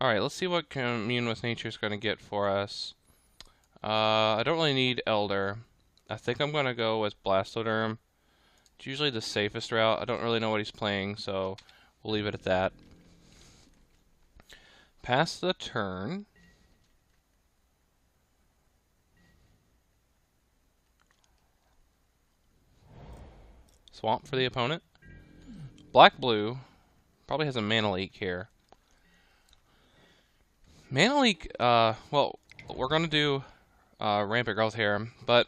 Alright, let's see what Commune with Nature is going to get for us. I don't really need Elder. I think I'm going to go with Blastoderm. It's usually the safest route. I don't really know what he's playing, so we'll leave it at that. Pass the turn. Swamp for the opponent. Black-blue probably has a Mana Leak here. Mana Leak, well, we're going to do Rampant Growth here, but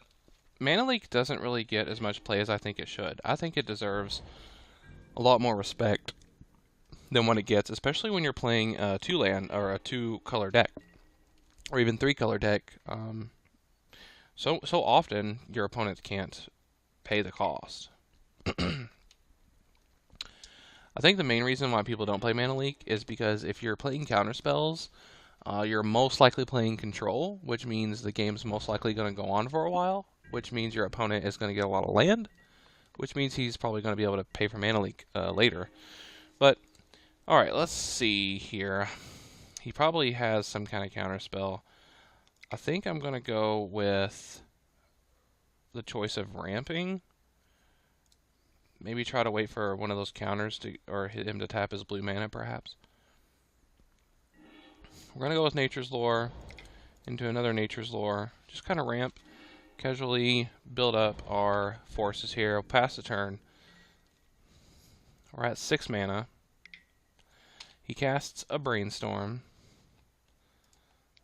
Mana Leak doesn't really get as much play as I think it should. I think it deserves a lot more respect than what it gets, especially when you're playing a two-land or a two-color deck, or even three-color deck. So often your opponent can't pay the cost. I think the main reason why people don't play Mana Leak is because if you're playing counter spells, you're most likely playing control, which means the game's most likely going to go on for a while, which means your opponent is going to get a lot of land, which means he's probably going to be able to pay for Mana Leak later. But, alright, let's see here. He probably has some kind of counter spell. I think I'm going to go with the choice of ramping. Maybe try to wait for one of those counters to, or hit him to tap his blue mana, perhaps. We're going to go with Nature's Lore into another Nature's Lore. Just kind of ramp, casually build up our forces here. We'll pass the turn. We're at 6 mana. He casts a Brainstorm.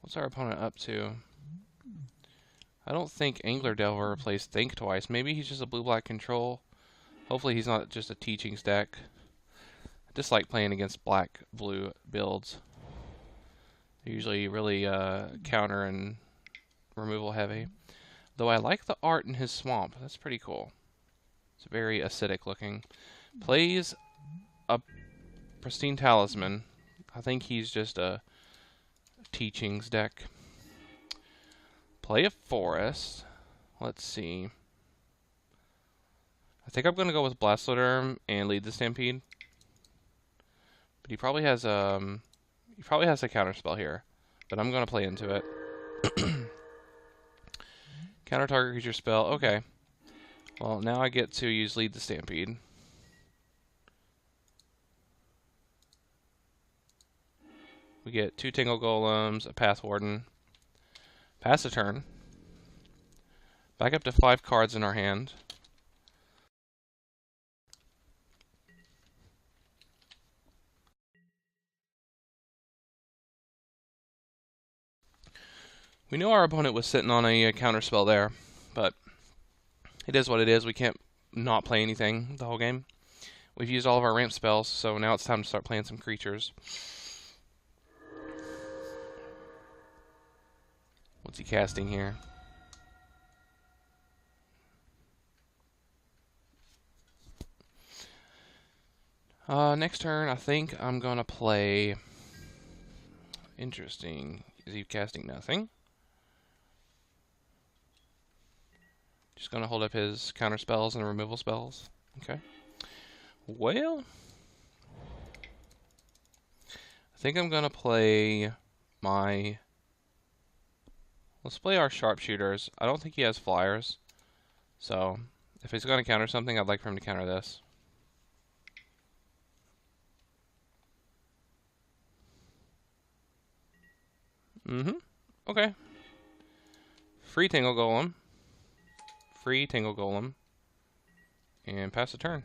What's our opponent up to? I don't think Angler Delver plays Think Twice. Maybe he's just a blue-black control. Hopefully he's not just a Teachings deck. I dislike playing against black-blue builds. They're usually really counter and removal heavy. Though I like the art in his swamp. That's pretty cool. It's very acidic looking. Plays a Pristine Talisman. I think he's just a Teachings deck. Play a Forest. Let's see. I think I'm going to go with Blastoderm and lead the Stampede. But he probably has a counter spell here. But I'm going to play into it. Counter target creature spell. Okay. Well, now I get to use lead the Stampede. We get 2 Tingle Golems, a Path Warden. Pass a turn. Back up to 5 cards in our hand. We knew our opponent was sitting on a counter spell there, but it is what it is. We can't not play anything the whole game. We've used all of our ramp spells, so now it's time to start playing some creatures. What's he casting here? Next turn, I think I'm going to play... Interesting. Is he casting nothing? Just going to hold up his counter spells and removal spells. Okay. Well... I think I'm going to play my... Let's play our sharpshooters. I don't think he has flyers. So, if he's going to counter something, I'd like for him to counter this. Okay. Free Tingle Golem. Free Tingle Golem. And pass the turn.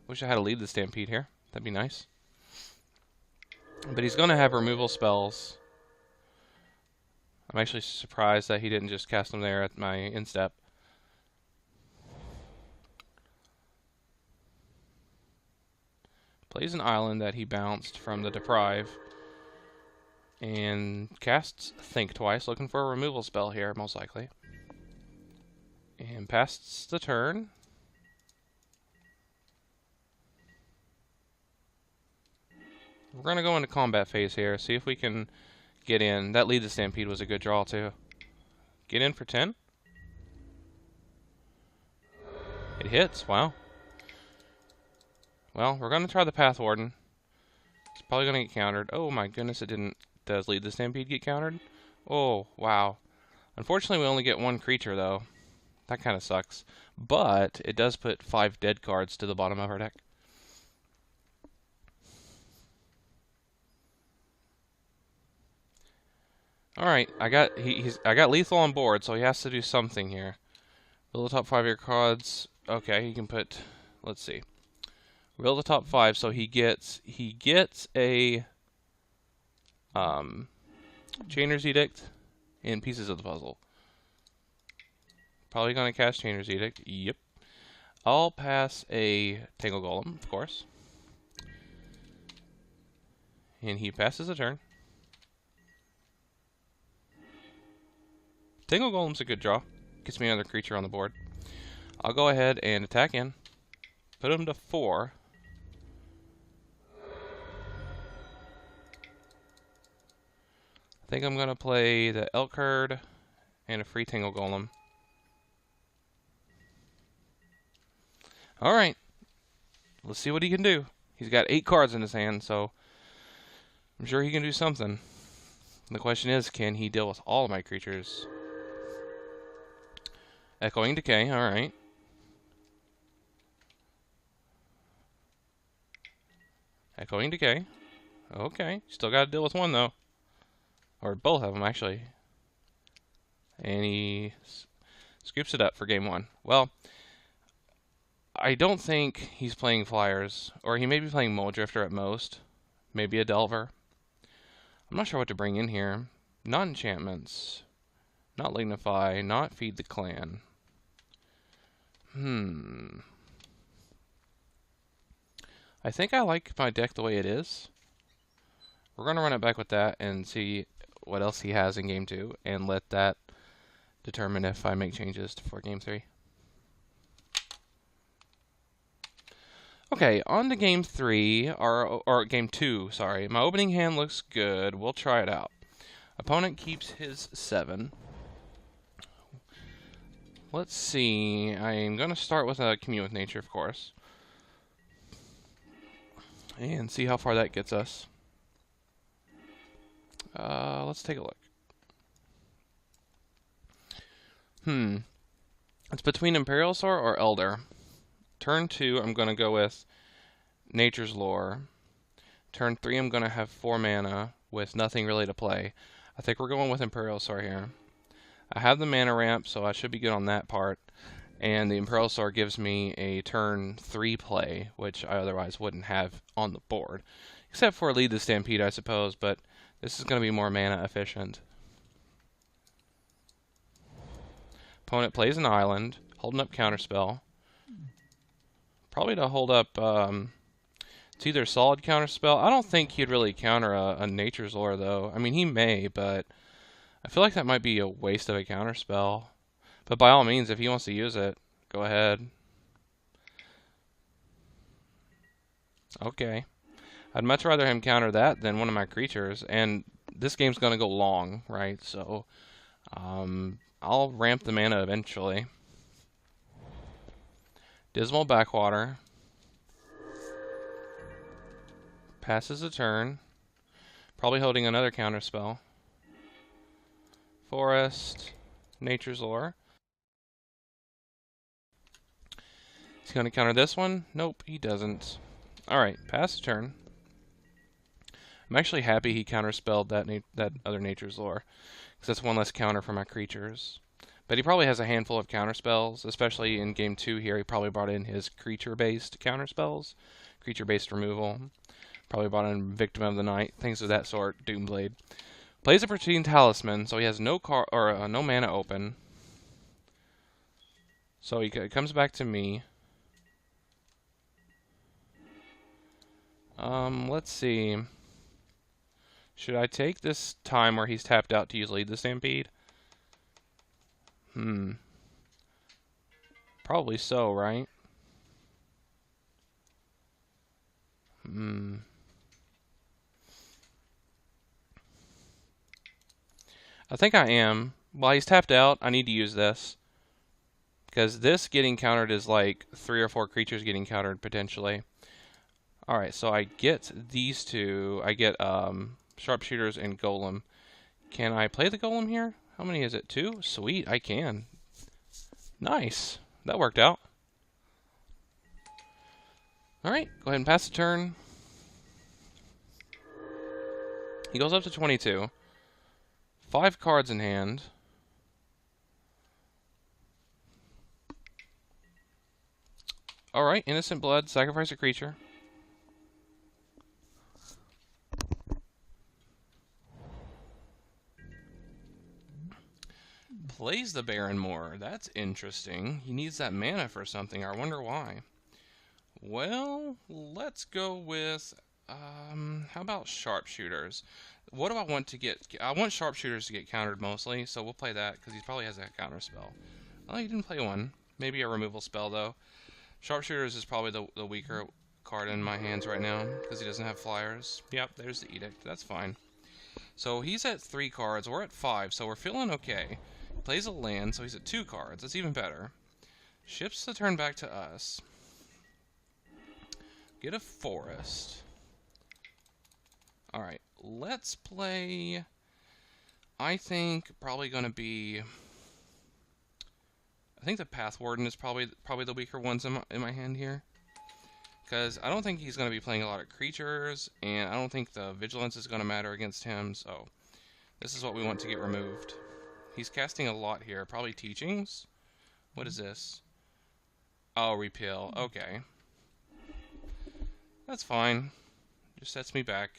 Wish I had to lead the Stampede here. That'd be nice. But he's going to have removal spells. I'm actually surprised that he didn't just cast them there at my instep. Plays an island that he bounced from the Deprive. And casts Think Twice, looking for a removal spell here, most likely. And passes the turn. We're going to go into combat phase here, see if we can get in. That lead the Stampede was a good draw, too. Get in for 10. It hits, wow. Well, we're going to try the Path Warden. It's probably going to get countered. Oh my goodness, it didn't. Does Lead the Stampede get countered? Oh, wow. Unfortunately, we only get one creature, though. That kind of sucks. But it does put 5 dead cards to the bottom of our deck. Alright, I got lethal on board, so he has to do something here. Build the top 5 of your cards. Okay, he can put, let's see. Build the top 5, so he gets a Chainer's Edict and pieces of the puzzle. Probably gonna cast Chainer's Edict. Yep. I'll pass a Tangle Golem, of course. And he passes a turn. Tangle Golem's a good draw. Gets me another creature on the board. I'll go ahead and attack in. Put him to 4. I think I'm going to play the Elk Herd and a free Tangle Golem. Alright. Let's see what he can do. He's got 8 cards in his hand, so I'm sure he can do something. The question is, can he deal with all of my creatures? Echoing Decay, alright. Echoing Decay. Okay, still got to deal with one, though. Or both of them, actually. And he scoops it up for game 1. Well, I don't think he's playing Flyers. Or he may be playing Muldrifter at most. Maybe a Delver. I'm not sure what to bring in here. Not enchantments. Not Lignify. Not Feed the Clan. I think I like my deck the way it is. We're going to run it back with that and see what else he has in game 2 and let that determine if I make changes for game 3. Okay, on to game 3, or game 2, sorry. My opening hand looks good. We'll try it out. Opponent keeps his 7. Let's see. I'm going to start with a Commune with Nature, of course. And see how far that gets us. Let's take a look. It's between Imperial Soar or Elder. Turn 2, I'm going to go with Nature's Lore. Turn 3, I'm going to have 4 mana with nothing really to play. I think we're going with Imperial Soar here. I have the mana ramp, so I should be good on that part. And the Imperial Soar gives me a turn 3 play, which I otherwise wouldn't have on the board. Except for Lead the Stampede, I suppose, but this is going to be more mana efficient. Opponent plays an island, holding up Counterspell. Probably to hold up, it's either solid Counterspell. I don't think he'd really counter a Nature's Lore, though. I mean, he may, but I feel like that might be a waste of a Counterspell. But by all means, if he wants to use it, go ahead. Okay. I'd much rather him counter that than one of my creatures. And this game's going to go long, right? So I'll ramp the mana eventually. Dismal Backwater. Passes a turn. Probably holding another Counterspell. Forest. Nature's Lore. He's going to counter this one? Nope, he doesn't. Alright, pass a turn. I'm actually happy he counterspelled that other Nature's Lore, because that's one less counter for my creatures. But he probably has a handful of counterspells, especially in game 2 here. He probably brought in his creature-based counterspells, creature-based removal. Probably brought in Victim of the Night, things of that sort, Doomblade. Plays a Pristine Talisman, so he has no no mana open. So he comes back to me. Let's see. Should I take this time where he's tapped out to use Lead the Stampede? Probably so, right? I think I am. While he's tapped out, I need to use this. Because this getting countered is like 3 or 4 creatures getting countered, potentially. Alright, so I get these two. I get Sharpshooters and Golem. Can I play the Golem here? How many is it? 2? Sweet, I can. Nice. That worked out. Alright, go ahead and pass the turn. He goes up to 22. 5 cards in hand. Alright, Innocent Blood, sacrifice a creature. Plays the Baron more. That's interesting. He needs that mana for something. I wonder why. Well, let's go with... how about Sharpshooters? What do I want to get? I want Sharpshooters to get countered mostly, so we'll play that, because he probably has a counter spell. Oh, he didn't play one. Maybe a removal spell, though. Sharpshooters is probably the weaker card in my hands right now, because he doesn't have flyers. Yep, there's the Edict. That's fine. So he's at 3 cards. We're at 5, so we're feeling okay. He plays a land, so he's at 2 cards. That's even better. Shifts the turn back to us. Get a forest. Alright, let's play... I think probably going to be... I think the Path Warden is probably the weaker ones in my hand here. Because I don't think he's going to be playing a lot of creatures, and I don't think the Vigilance is going to matter against him, so... This is what we want to get removed. He's casting a lot here. Probably Teachings? What is this? Oh, Repeal. Okay. That's fine. Just sets me back.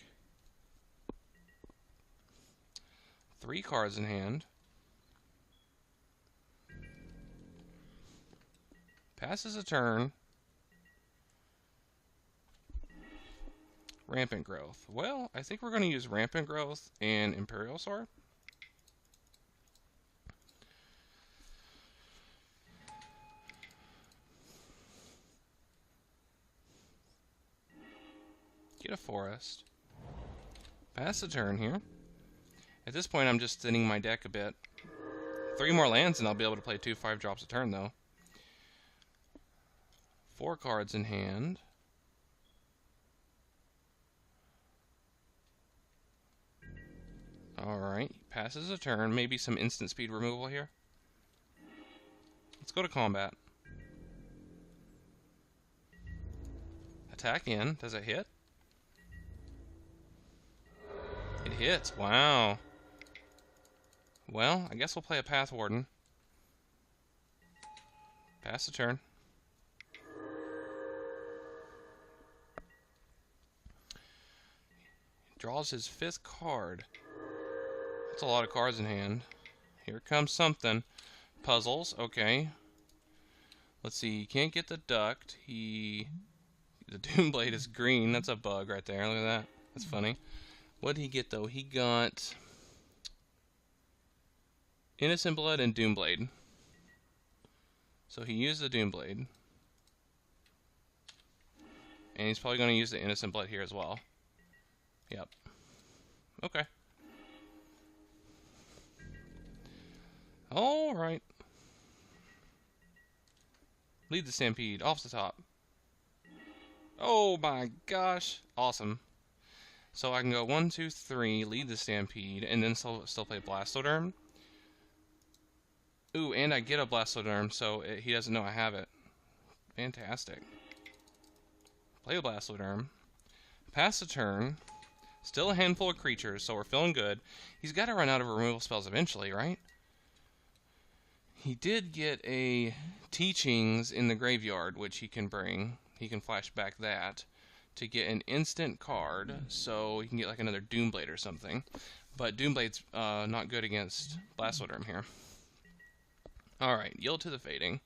3 cards in hand. Passes a turn. Rampant Growth. Well, I think we're going to use Rampant Growth and Imperial Sword. Get a forest. Pass the turn here. At this point, I'm just thinning my deck a bit. 3 more lands and I'll be able to play 2 5-drops a turn, though. 4 cards in hand. Alright, passes a turn. Maybe some instant speed removal here. Let's go to combat. Attack in. Does it hit? It hits. Wow. Well, I guess we'll play a Path Warden. Pass the turn. Draws his 5th card. That's a lot of cards in hand. Here comes something. Puzzles, okay. Let's see, he can't get the Duct. The Doomblade is green. That's a bug right there. Look at that. That's funny. What did he get, though? He got Innocent Blood and Doomblade. So he used the Doomblade. And he's probably going to use the Innocent Blood here as well. Yep. Okay. Alright. Lead the Stampede off the top. Oh my gosh. Awesome. So I can go 1, 2, 3, lead the Stampede, and then still play Blastoderm. Ooh, and I get a Blastoderm, so he doesn't know I have it. Fantastic. Play a Blastoderm. Pass the turn. Still a handful of creatures, so we're feeling good. He's got to run out of removal spells eventually, right? He did get a Teachings in the graveyard, which he can bring. He can flash back that to get an instant card, so he can get like another Doomblade or something. But Doomblade's not good against Blastoderm here. Alright, yield to the Fading.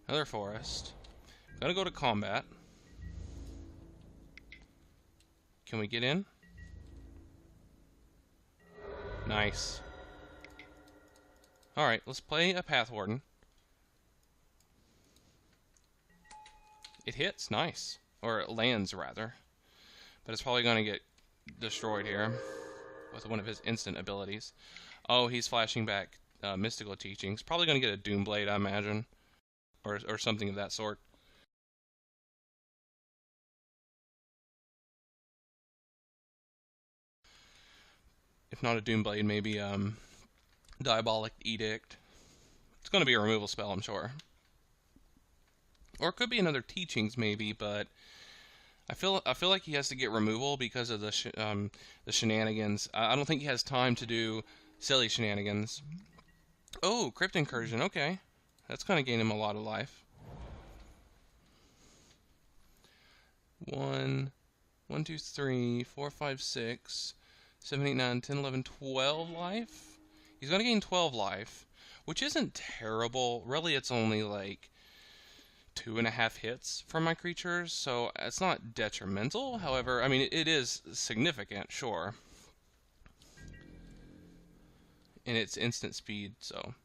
Another forest. Gonna go to combat. Can we get in? Nice. Alright, let's play a Path Warden. It hits, nice. Or it lands, rather. But it's probably going to get destroyed here with one of his instant abilities. Oh, he's flashing back Mystical Teachings. Probably going to get a Doomblade, I imagine. Or something of that sort. If not a Doomblade, maybe Diabolic Edict. It's going to be a removal spell, I'm sure. Or it could be another Teachings, maybe, but I feel like he has to get removal because of the shenanigans. I don't think he has time to do silly shenanigans. Oh, Crypt Incursion, okay. That's going to gain him a lot of life. 1, 2, 3, 4, 5, 6, 7, 8, 9, 10, 11, 12 life. He's going to gain 12 life, which isn't terrible. Really, it's only like 2.5 hits from my creatures, so it's not detrimental. However, I mean, it is significant, sure. And it's instant speed, so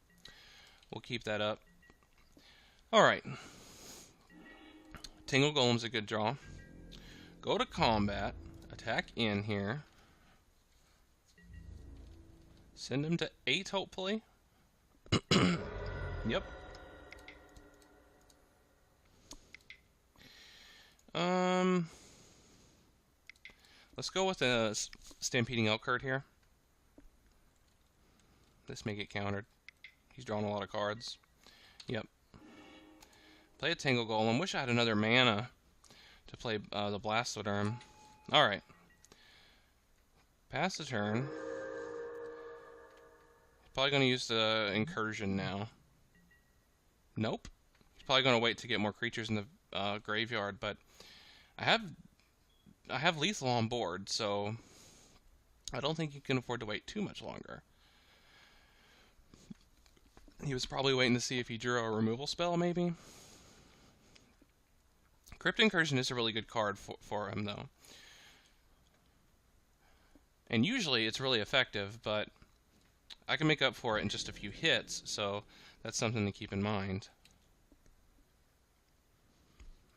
we'll keep that up. Alright. Tingle Golem's a good draw. Go to combat. Attack in here. Send him to 8, hopefully. Yep. Let's go with a Stampeding Elkcard here. This may get countered. He's drawing a lot of cards. Yep. Play a Tingle Golem. Wish I had another mana to play the Blastoderm. Alright. Pass the turn. He's probably going to use the Incursion now. Nope. He's probably going to wait to get more creatures in the graveyard, but I have lethal on board, so I don't think he can afford to wait too much longer. He was probably waiting to see if he drew a removal spell, maybe. Crypt Incursion is a really good card for him, though. And usually it's really effective, but I can make up for it in just a few hits, so that's something to keep in mind.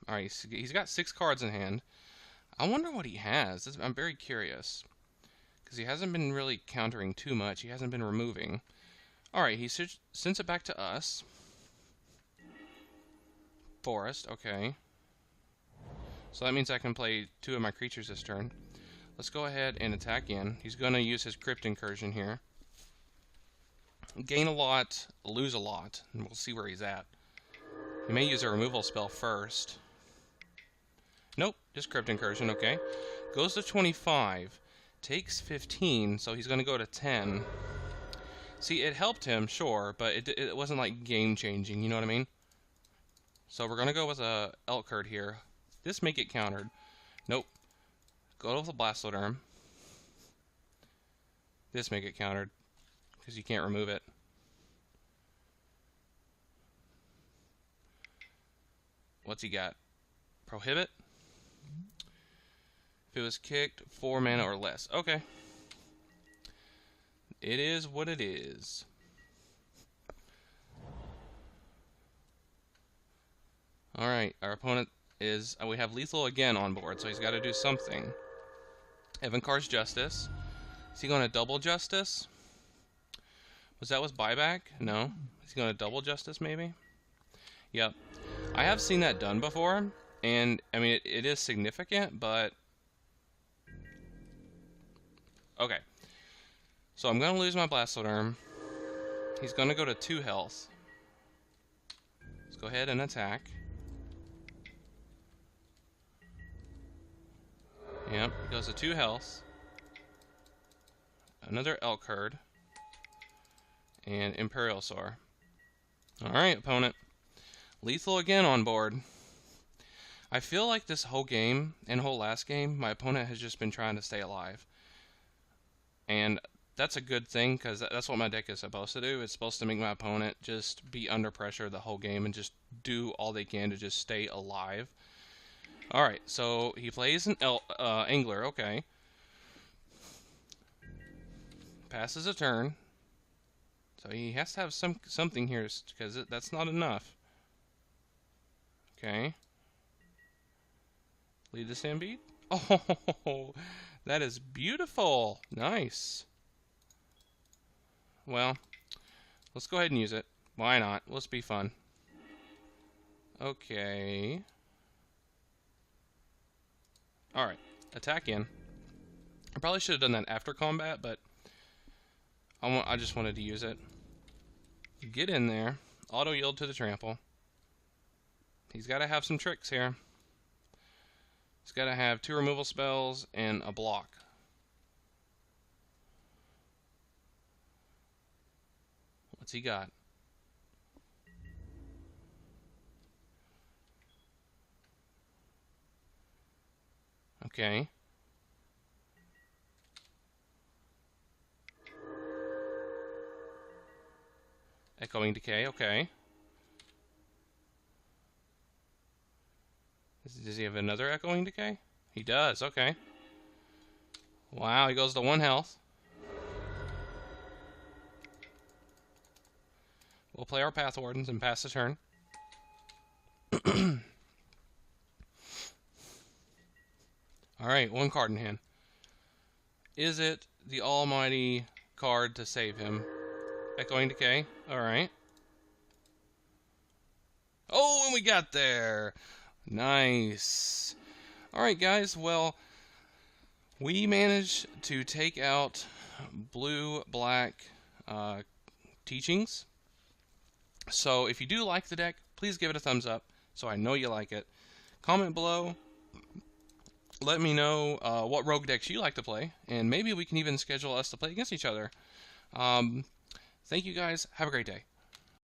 Alright, he's got 6 cards in hand. I wonder what he has. I'm very curious. Because he hasn't been really countering too much. He hasn't been removing. Alright, he sends it back to us. Forest, okay. So that means I can play 2 of my creatures this turn. Let's go ahead and attack in. He's going to use his Crypt Incursion here. Gain a lot, lose a lot, and we'll see where he's at. He may use a removal spell first. Nope, just Crypt Incursion, okay. Goes to 25, takes 15, so he's going to go to 10. See, it helped him, sure, but it wasn't like game-changing, you know what I mean? So we're going to go with a Elkcard here. This may get countered. Nope. Go with a Blastoderm. This may get countered, because you can't remove it. What's he got? Prohibit? If it was kicked, 4 mana or less. Okay. It is what it is. Alright, our opponent is... we have lethal again on board, so he's got to do something. Evankar's Justice. Is he going to double Justice? Was that with buyback? No. Is he going to double Justice, maybe? Yep. I have seen that done before, and, I mean, it is significant, but... Okay. So I'm going to lose my Blastoderm. He's going to go to 2 health. Let's go ahead and attack. Yep, he goes to 2 health. Another Elkcard. And Imperial Soar. Alright, opponent. Lethal again on board. I feel like this whole game, and whole last game, my opponent has just been trying to stay alive. And that's a good thing, because that's what my deck is supposed to do. It's supposed to make my opponent just be under pressure the whole game and just do all they can to just stay alive. Alright, so he plays an Angler, okay. Passes a turn. So he has to have something here, because that's not enough. Okay. Lead the Stampede. Oh, that is beautiful. Nice. Well, let's go ahead and use it. Why not? Let's be fun. Okay. Alright. Attack in. I probably should have done that after combat, but I just wanted to use it. Get in there. Auto yield to the trample. He's got to have some tricks here. He's got to have 2 removal spells and a block. What's he got? Okay. Echoing Decay, okay. Does he have another Echoing Decay? He does, okay. Wow, he goes to 1 health. We'll play our Path Wardens and pass the turn. Alright, 1 card in hand. Is it the almighty card to save him? Echoing Decay? Alright. Oh, and we got there! Nice. Alright, guys, well, we managed to take out blue-black teachings. So if you do like the deck, please give it a thumbs up so I know you like it. Comment below. Let me know what rogue decks you like to play, and maybe we can even schedule us to play against each other. Thank you guys. Have a great day.